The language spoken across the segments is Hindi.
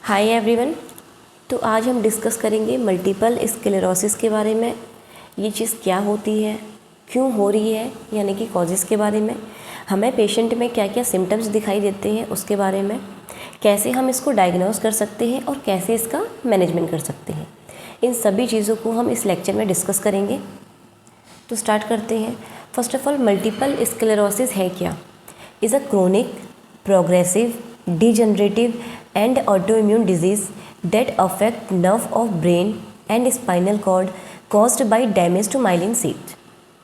Hi everyone. तो आज हम डिस्कस करेंगे मल्टीपल स्क्लेरोसिस के बारे में। ये चीज़ क्या होती है, क्यों हो रही है, यानी कि कॉजेज़ के बारे में, हमें पेशेंट में क्या क्या सिम्टम्स दिखाई देते हैं उसके बारे में, कैसे हम इसको डायग्नोस कर सकते हैं और कैसे इसका मैनेजमेंट कर सकते हैं। इन सभी चीज़ों को हम इस लेक्चर में डिस्कस करेंगे। तो स्टार्ट करते हैं। First of all, multiple sclerosis है क्या? Is a chronic, progressive, degenerative and autoimmune disease that affect nerve of brain and spinal cord caused by damage to myelin sheath।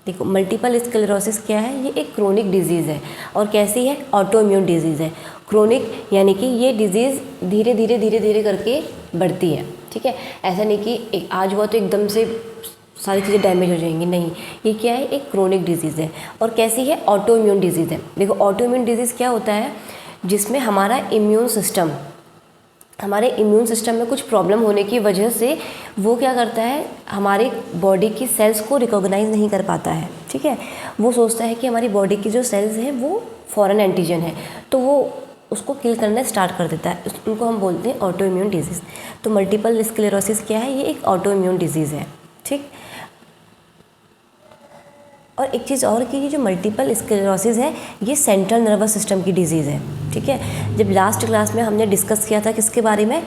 देखो, मल्टीपल स्क्लेरोसिस क्या है? ये एक क्रोनिक डिजीज़ है। और कैसी है? ऑटोइम्यून डिजीज़ है। क्रोनिक यानी कि ये डिजीज़ धीरे धीरे करके बढ़ती है। ठीक है, ऐसा नहीं कि एक आज हुआ तो एकदम से सारी चीज़ें डैमेज हो जाएंगी, नहीं। ये क्या है? एक क्रोनिक डिजीज़ है। और कैसी है? ऑटोइम्यून डिजीज़ है। देखो, ऑटोइम्यून डिजीज़ क्या होता है? जिसमें हमारे इम्यून सिस्टम में कुछ प्रॉब्लम होने की वजह से वो क्या करता है, हमारी बॉडी की सेल्स को रिकॉग्नाइज नहीं कर पाता है। ठीक है, वो सोचता है कि हमारी बॉडी की जो सेल्स हैं वो फॉरेन एंटीजन है, तो वो उसको किल करना स्टार्ट कर देता है। उनको हम बोलते हैं ऑटो इम्यून डिजीज़। तो मल्टीपल स्क्लेरोसिस क्या है? ये एक ऑटो इम्यून डिजीज़ है। ठीक, और एक चीज़ और कि ये जो मल्टीपल स्क्लेरोसिस है ये सेंट्रल नर्वस सिस्टम की डिजीज़ है। ठीक है, जब लास्ट क्लास में हमने डिस्कस किया था किसके बारे में?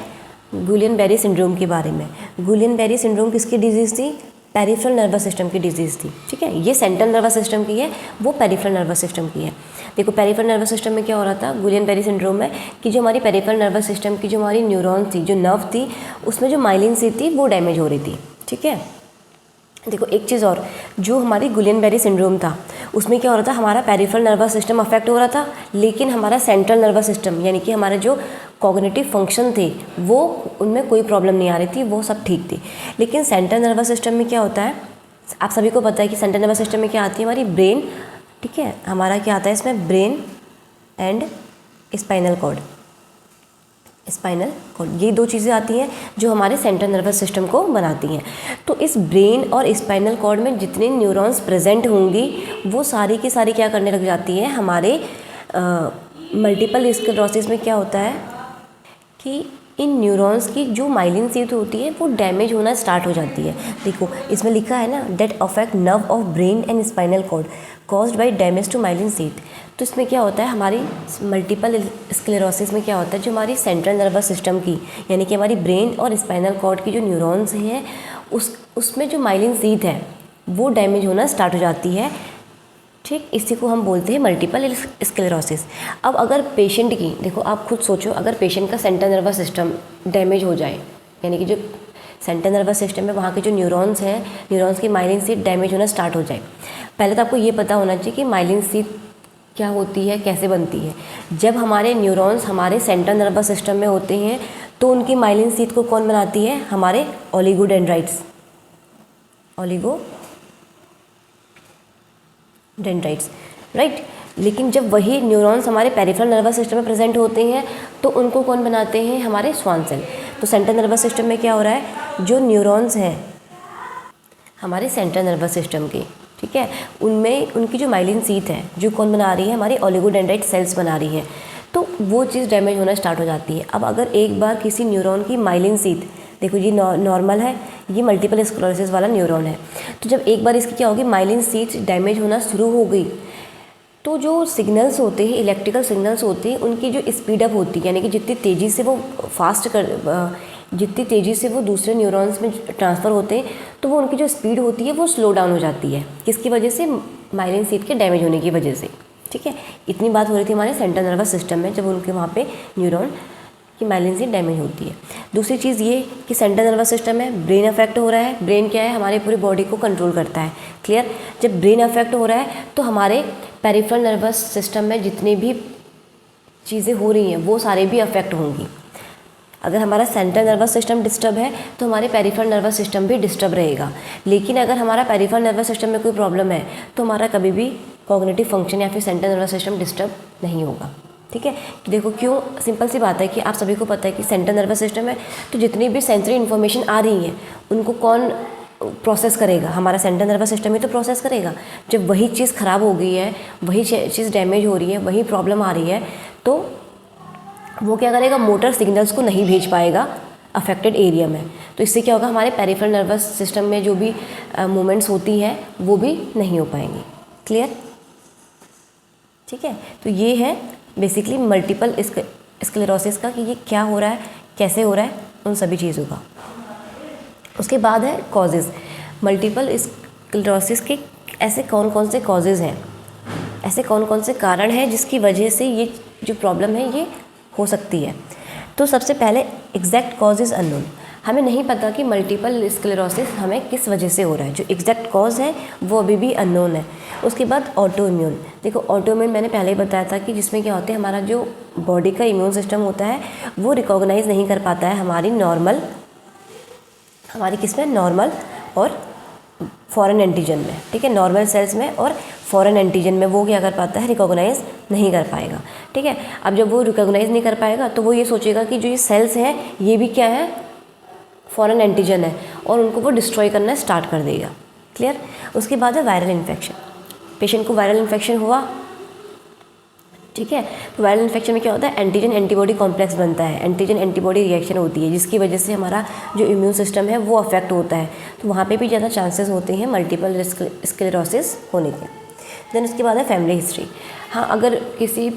गुलियन बेरी सिंड्रोम के बारे में। गुलियन बेरी सिंड्रोम किसकी डिजीज़ थी? पेरिफेरल नर्वस सिस्टम की डिजीज़ थी। ठीक है, ये सेंट्रल नर्वस सिस्टम की है, वो पेरिफेरल नर्वस सिस्टम की है। देखो, पेरिफेरल नर्वस सिस्टम में क्या हो रहा था गुलियन बेरी सिंड्रोम में कि जो हमारी पेरिफेरल नर्वस सिस्टम की जो हमारी न्यूरॉन थी, जो नर्व थी, उसमें जो माइलिन शीथ थी वो डैमेज हो रही थी। ठीक है, देखो एक चीज़ और, जो हमारी गुलियन बेरी सिंड्रोम था उसमें क्या हो रहा था, हमारा पेरिफेरल नर्वस सिस्टम अफेक्ट हो रहा था, लेकिन हमारा सेंट्रल नर्वस सिस्टम यानी कि हमारे जो कॉग्निटिव फंक्शन थे वो उनमें कोई प्रॉब्लम नहीं आ रही थी, वो सब ठीक थी। लेकिन सेंट्रल नर्वस सिस्टम में क्या होता है, आप सभी को पता है कि सेंट्रल नर्वस सिस्टम में क्या आती है? हमारी ब्रेन। ठीक है, हमारा क्या आता है इसमें? Brain and spinal cord. ये दो चीज़ें आती हैं जो हमारे सेंट्रल नर्वस सिस्टम को बनाती हैं। तो इस ब्रेन और स्पाइनल कॉर्ड में जितने न्यूरॉन्स प्रेजेंट होंगी वो सारी की सारी क्या करने लग जाती हैं, हमारे मल्टीपल स्क्लेरोसिस में क्या होता है कि इन न्यूरॉन्स की जो माइलिन शीथ होती है वो डैमेज होना स्टार्ट हो जाती है। देखो, इसमें लिखा है ना, that affect nerve of brain and spinal cord caused by damage to myelin sheath. तो इसमें क्या होता है, हमारी मल्टीपल स्क्लेरोसिस में क्या होता है, जो हमारी सेंट्रल नर्वस सिस्टम की यानी कि हमारी ब्रेन और स्पाइनल कॉर्ड की जो न्यूरॉन्स हैं उसमें जो माइलिन शीथ है वो डैमेज होना स्टार्ट हो जाती है। ठीक, इसी को हम बोलते हैं मल्टीपल स्क्लेरोसिस। अब अगर पेशेंट की, देखो आप खुद सोचो, अगर पेशेंट का सेंट्रल नर्वस सिस्टम डैमेज हो जाए, यानी कि जो सेंट्रल नर्वस सिस्टम में वहाँ के जो न्यूरॉन्स हैं, न्यूरॉन्स की माइलिन शीथ डैमेज होना स्टार्ट हो जाए। पहले तो आपको ये पता होना चाहिए कि माइलिन शीथ क्या होती है, कैसे बनती है। जब हमारे न्यूरॉन्स हमारे सेंट्रल नर्वस सिस्टम में होते हैं तो उनकी माइलिन शीथ को कौन बनाती है? हमारे ओलिगोडेंड्राइट्स, राइट। लेकिन जब वही न्यूरॉन्स हमारे पेरिफेरल नर्वस सिस्टम में प्रेजेंट होते हैं तो उनको कौन बनाते हैं? हमारे स्वान सेल। तो सेंट्रल नर्वस सिस्टम में क्या हो रहा है, जो न्यूरॉन्स हैं हमारे सेंट्रल नर्वस सिस्टम के, ठीक है, उनमें उनकी जो माइलिन शीथ है जो कौन बना रही है? हमारी ओलिगोडेंड्राइट सेल्स बना रही है। तो वो चीज़ डैमेज होना स्टार्ट हो जाती है। अब अगर एक बार किसी न्यूरॉन की माइलिन शीथ, देखो ये नॉर्मल है, ये मल्टीपल स्क्लेरोसिस वाला न्यूरॉन है, तो जब एक बार इसकी क्या होगी, माइलिन शीथ डैमेज होना शुरू हो गई, तो जो सिग्नल्स होते हैं, इलेक्ट्रिकल सिग्नल्स होते हैं, उनकी जो स्पीड अप होती है, यानी कि जितनी तेज़ी से वो दूसरे न्यूरॉन्स में ट्रांसफ़र होते हैं, तो वो उनकी जो स्पीड होती है वो स्लो डाउन हो जाती है। किसकी वजह से? माइलिन शीथ के डैमेज होने की वजह से। ठीक है, इतनी बात हो रही थी हमारे सेंट्रल नर्वस सिस्टम में जब उनके वहाँ पे न्यूरॉन की माइलिन शीथ डैमेज होती है। दूसरी चीज़ ये कि सेंट्रल नर्वस सिस्टम में ब्रेन अफेक्ट हो रहा है। ब्रेन क्या है? हमारी पूरी बॉडी को कंट्रोल करता है। क्लियर? जब ब्रेन अफेक्ट हो रहा है तो हमारे पेरिफेरल नर्वस सिस्टम में जितनी भी चीज़ें हो रही हैं वो सारे भी अफेक्ट होंगी। अगर हमारा सेंट्रल नर्वस सिस्टम डिस्टर्ब है तो हमारे पेरिफेरल नर्वस सिस्टम भी डिस्टर्ब रहेगा। लेकिन अगर हमारा पेरिफेरल नर्वस सिस्टम में कोई प्रॉब्लम है तो हमारा कभी भी कॉग्निटिव फंक्शन या फिर सेंट्रल नर्वस सिस्टम डिस्टर्ब नहीं होगा। ठीक है, तो देखो क्यों, सिंपल सी बात है कि आप सभी को पता है कि सेंट्रल नर्वस सिस्टम है तो जितनी भी सेंसरी इन्फॉर्मेशन आ रही है उनको कौन प्रोसेस करेगा? हमारा सेंट्रल नर्वस सिस्टम ही तो प्रोसेस करेगा। जब वही चीज़ ख़राब हो गई है, वही चीज़ डैमेज हो रही है, वही प्रॉब्लम आ रही है, तो वो क्या करेगा, मोटर सिग्नल्स को नहीं भेज पाएगा अफेक्टेड एरिया में। तो इससे क्या होगा, हमारे पेरिफेरल नर्वस सिस्टम में जो भी मूवमेंट्स होती हैं वो भी नहीं हो पाएंगी। क्लियर? ठीक है, तो ये है बेसिकली मल्टीपल स्क्लेरोसिस का कि ये क्या हो रहा है, कैसे हो रहा है, उन सभी चीज़ों का। उसके बाद है कॉजेज़। मल्टीपल स्क्लेरोसिस के ऐसे कौन कौन से कॉजेज़ हैं, ऐसे कौन कौन से कारण हैं जिसकी वजह से ये जो प्रॉब्लम है ये हो सकती है। तो सबसे पहले एग्जैक्ट कॉज इज़ अननोन। हमें नहीं पता कि मल्टीपल स्क्लेरोसिस हमें किस वजह से हो रहा है, जो एग्जैक्ट कॉज है वो अभी भी अननोन है। उसके बाद ऑटो इम्यून। देखो ऑटो इम्यून मैंने पहले ही बताया था कि जिसमें क्या होता है, हमारा जो बॉडी का इम्यून सिस्टम होता है वो रिकॉग्नाइज नहीं कर पाता है हमारी किसमें, नॉर्मल और फॉरेन एंटीजन में। ठीक है, नॉर्मल सेल्स में और फॉरेन एंटीजन में वो क्या कर पाता है, रिकॉग्नाइज नहीं कर पाएगा। ठीक है, अब जब वो रिकॉग्नाइज नहीं कर पाएगा तो वो ये सोचेगा कि जो ये सेल्स हैं ये भी क्या है, फॉरेन एंटीजन है, और उनको वो डिस्ट्रॉय करना स्टार्ट कर देगा। क्लियर? उसके बाद है वायरल इन्फेक्शन। पेशेंट को वायरल इन्फेक्शन हुआ, ठीक है, तो वायरल इन्फेक्शन में क्या होता है, एंटीजन एंटीबॉडी कॉम्प्लेक्स बनता है, एंटीजन एंटीबॉडी रिएक्शन होती है जिसकी वजह से हमारा जो इम्यून सिस्टम है वो अफेक्ट होता है। तो वहाँ पे भी ज़्यादा चांसेस होते हैं मल्टीपल स्क्लेरोसिस होने के। देन उसके बाद है फैमिली हिस्ट्री। हाँ, अगर किसी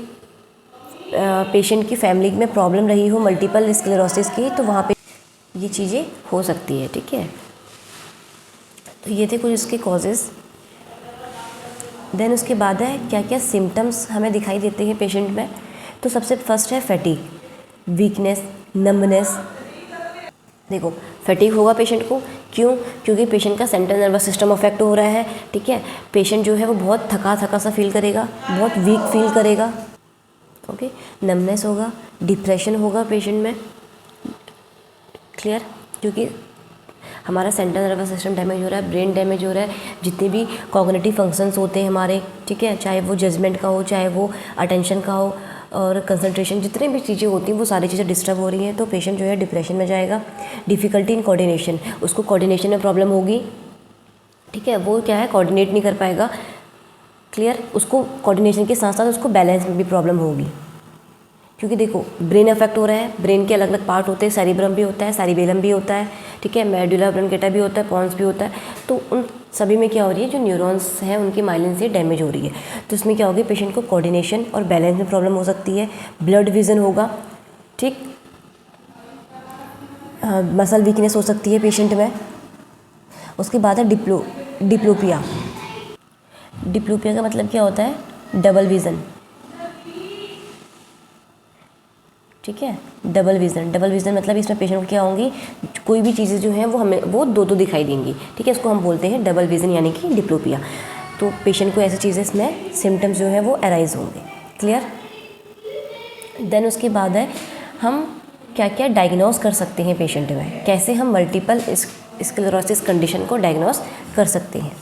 पेशेंट की फैमिली में प्रॉब्लम रही हो मल्टीपल स्क्लेरोसिस की तो वहाँ पे ये चीज़ें हो सकती है। ठीक है, तो ये थे कुछ इसके कॉजेज़। देन उसके बाद है क्या क्या सिम्टम्स हमें दिखाई देते हैं पेशेंट में। तो सबसे फर्स्ट है फैटीग, वीकनेस, नंबनेस। देखो फैटीग होगा पेशेंट को, क्यों? क्योंकि पेशेंट का सेंट्रल नर्वस सिस्टम अफेक्ट हो रहा है। ठीक है, पेशेंट जो है वो बहुत थका थका सा फील करेगा, बहुत वीक फील करेगा। ओके, नंबनेस होगा, डिप्रेशन होगा पेशेंट में। क्लियर? क्योंकि हमारा सेंट्रल नर्वस सिस्टम डैमेज हो रहा है, ब्रेन डैमेज हो रहा है, जितने भी कॉग्निटिव फंक्शंस होते हैं हमारे, ठीक है, चाहे वो जजमेंट का हो, चाहे वो अटेंशन का हो और कंसंट्रेशन, जितनी भी चीज़ें होती हैं वो सारी चीज़ें डिस्टर्ब हो रही हैं, तो पेशेंट जो है डिप्रेशन में जाएगा। डिफ़िकल्टी इन कोऑर्डिनेशन, उसको कोऑर्डिनेशन में प्रॉब्लम होगी। ठीक है, वो क्या है, कोऑर्डिनेट नहीं कर पाएगा। क्लियर? उसको कोऑर्डिनेशन के साथ साथ उसको बैलेंस में भी प्रॉब्लम होगी, क्योंकि देखो ब्रेन अफेक्ट हो रहा है, ब्रेन के अलग अलग पार्ट होते हैं, सेरिब्रम भी होता है, सेरिबेलम भी होता है, ठीक है, मेडुला ऑब्लंगेटा भी होता है, पॉन्स भी होता है। तो उन सभी में क्या हो रही है, जो न्यूरॉन्स हैं उनकी माइलिन से डैमेज हो रही है। तो इसमें क्या होगी, पेशेंट को कोऑर्डिनेशन और बैलेंस में प्रॉब्लम हो सकती है। ब्लड विजन होगा, ठीक, मसल वीकनेस हो सकती है पेशेंट में। उसके बाद है डिप्लोपिया। डिप्लोपिया का मतलब क्या होता है, डबल विज़न। ठीक है, डबल विज़न मतलब इसमें पेशेंट को क्या होंगी, कोई भी चीज़ें जो हैं वो दो दिखाई देंगी। ठीक है, इसको हम बोलते हैं डबल विज़न यानी कि डिप्लोपिया। तो पेशेंट को ऐसी चीज़ें इसमें सिम्टम्स जो है वो अराइज होंगे। क्लियर? देन उसके बाद है हम क्या क्या डायग्नोस कर सकते हैं पेशेंट में, कैसे हम मल्टीपल स्क्लेरोसिस कंडीशन को डायग्नोस कर सकते हैं।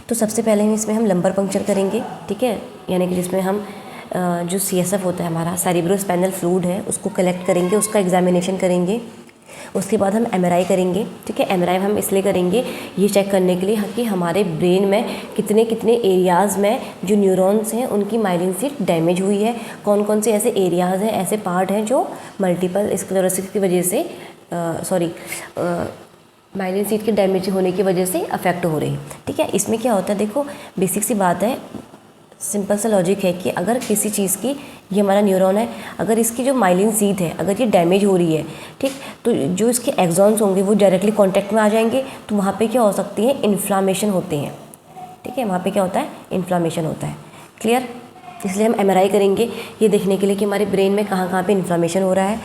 तो सबसे पहले इसमें हम लंबर पंक्चर करेंगे। ठीक है, यानी कि जिसमें हम जो CSF होता है हमारा, सेरिब्रोस्पाइनल फ्लूइड है, उसको कलेक्ट करेंगे, उसका एग्जामिनेशन करेंगे। उसके बाद हम MRI करेंगे। ठीक है, MRI हम इसलिए करेंगे ये चेक करने के लिए कि हमारे ब्रेन में कितने कितने एरियाज़ में जो न्यूरॉन्स हैं उनकी माइलिन सीट डैमेज हुई है, कौन कौन से ऐसे एरियाज़ हैं, ऐसे पार्ट हैं जो मल्टीपल स्क्लेरोसिस की वजह से माइलिन सीट के डैमेज होने की वजह से अफेक्ट हो रहे हैं। ठीक है, इसमें क्या होता है, देखो बेसिक सी बात है, सिंपल सा लॉजिक है कि अगर किसी चीज़ की, ये हमारा न्यूरॉन है, अगर इसकी जो माइलिन सीट है अगर ये डैमेज हो रही है, ठीक, तो जो इसके एक्सॉन्स होंगे वो डायरेक्टली कांटेक्ट में आ जाएंगे, तो वहाँ पे क्या हो सकती है, इन्फ्लामेशन होते हैं। ठीक है, वहाँ पे क्या होता है, इन्फ्लामेशन होता है। क्लियर? इसलिए हम MRI करेंगे ये देखने के लिए कि हमारे ब्रेन में कहाँ कहाँ पर इन्फ्लामेशन हो रहा है।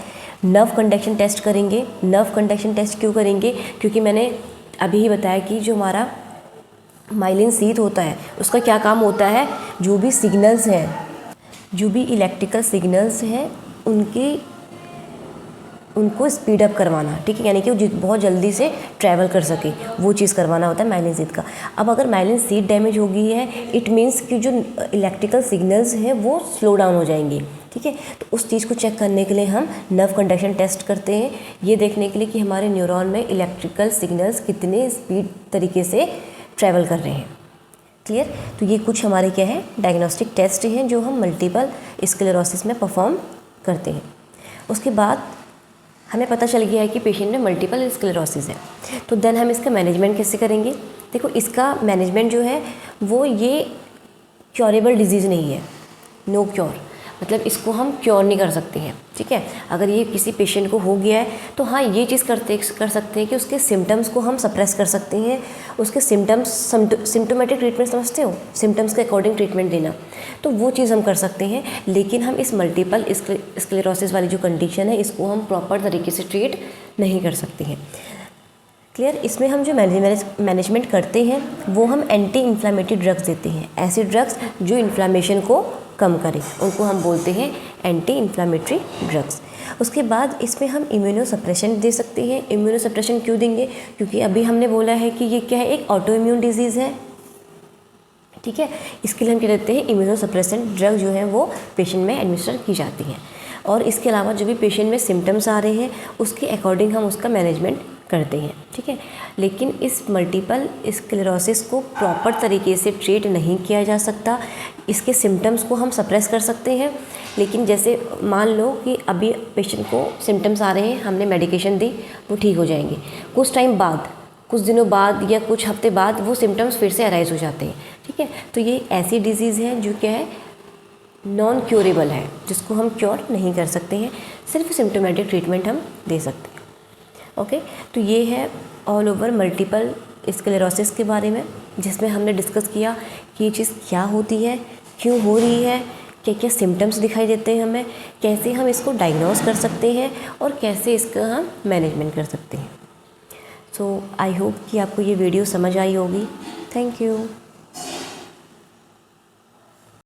नर्व कंडक्शन टेस्ट करेंगे। नर्व कंडक्शन टेस्ट क्यों करेंगे, क्योंकि मैंने अभी ही बताया कि जो हमारा माइलिन सीट होता है उसका क्या काम होता है, जो भी सिग्नल्स हैं, जो भी इलेक्ट्रिकल सिग्नल्स हैं उनको स्पीड अप करवाना। ठीक है, यानी कि वो बहुत जल्दी से ट्रैवल कर सके, वो चीज़ करवाना होता है माइलिन सीट का। अब अगर माइलिन सीट डैमेज हो गई है, इट मीन्स कि जो इलेक्ट्रिकल सिग्नल्स हैं वो स्लो डाउन हो जाएंगे। ठीक है, तो उस चीज़ को चेक करने के लिए हम नर्व कंडक्शन टेस्ट करते हैं, ये देखने के लिए कि हमारे न्यूरॉन में इलेक्ट्रिकल सिग्नल्स कितने स्पीड तरीके से ट्रैवल कर रहे हैं। क्लियर? तो ये कुछ हमारे क्या है, डायग्नोस्टिक टेस्ट हैं जो हम मल्टीपल स्क्लेरोसिस में परफॉर्म करते हैं। उसके बाद हमें पता चल गया है कि पेशेंट में मल्टीपल स्क्लेरोसिस है, तो देन हम इसका मैनेजमेंट कैसे करेंगे। देखो, इसका मैनेजमेंट जो है वो ये क्योरेबल डिजीज़ नहीं है, नो क्योर, मतलब इसको हम क्योर नहीं कर सकते हैं, ठीक है। अगर ये किसी पेशेंट को हो गया है तो हाँ, ये चीज़ कर सकते हैं कि उसके सिम्टम्स को हम सप्रेस कर सकते हैं। उसके सिम्टोमेटिक ट्रीटमेंट समझते हो, सिम्टम्स के अकॉर्डिंग ट्रीटमेंट देना, तो वो चीज़ हम कर सकते हैं। लेकिन हम इस मल्टीपल स्क्लेरोसिस वाली जो कंडीशन है, इसको हम प्रॉपर तरीके से ट्रीट नहीं कर सकते हैं। क्लियर। इसमें हम जो मैनेजमेंट करते हैं वो हम एंटी इन्फ्लामेटरी ड्रग्स देते हैं। ऐसे ड्रग्स जो इन्फ्लामेशन को कम करें, उनको हम बोलते हैं एंटी इन्फ्लामेटरी ड्रग्स। उसके बाद इसमें हम इम्यूनो सप्रेशन दे सकते हैं। इम्यूनो सप्रेशन क्यों देंगे? क्योंकि अभी हमने बोला है कि ये क्या है, एक ऑटो इम्यून डिजीज़ है, ठीक है। इसके लिए हम क्या देते हैं, इम्यूनो सप्रेसेंट ड्रग जो है वो पेशेंट में एडमिनिस्टर की जाती हैं। और इसके अलावा जो भी पेशेंट में सिम्टम्स आ रहे हैं उसके अकॉर्डिंग हम उसका मैनेजमेंट करते हैं, ठीक है। लेकिन इस मल्टीपल स्क्लेरोसिस को प्रॉपर तरीके से ट्रीट नहीं किया जा सकता। इसके सिम्टम्स को हम सप्रेस कर सकते हैं, लेकिन जैसे मान लो कि अभी पेशेंट को सिम्टम्स आ रहे हैं, हमने मेडिकेशन दी, वो ठीक हो जाएंगे। कुछ टाइम बाद, कुछ दिनों बाद या कुछ हफ्ते बाद वो सिम्टम्स फिर से अराइज हो जाते हैं, ठीक है। तो ये ऐसी डिजीज़ है जो क्या है, नॉन क्योरेबल है, जिसको हम क्योर नहीं कर सकते हैं, सिर्फ सिम्टोमेटिक ट्रीटमेंट हम दे सकते हैं। ओके, तो ये है ऑल ओवर मल्टीपल स्क्लेरोसिस के बारे में, जिसमें हमने डिस्कस किया कि ये चीज़ क्या होती है, क्यों हो रही है, क्या क्या सिम्टम्स दिखाई देते हैं हमें, कैसे हम इसको डायग्नोस कर सकते हैं और कैसे इसका हम मैनेजमेंट कर सकते हैं। सो आई होप कि आपको ये वीडियो समझ आई होगी। Thank you.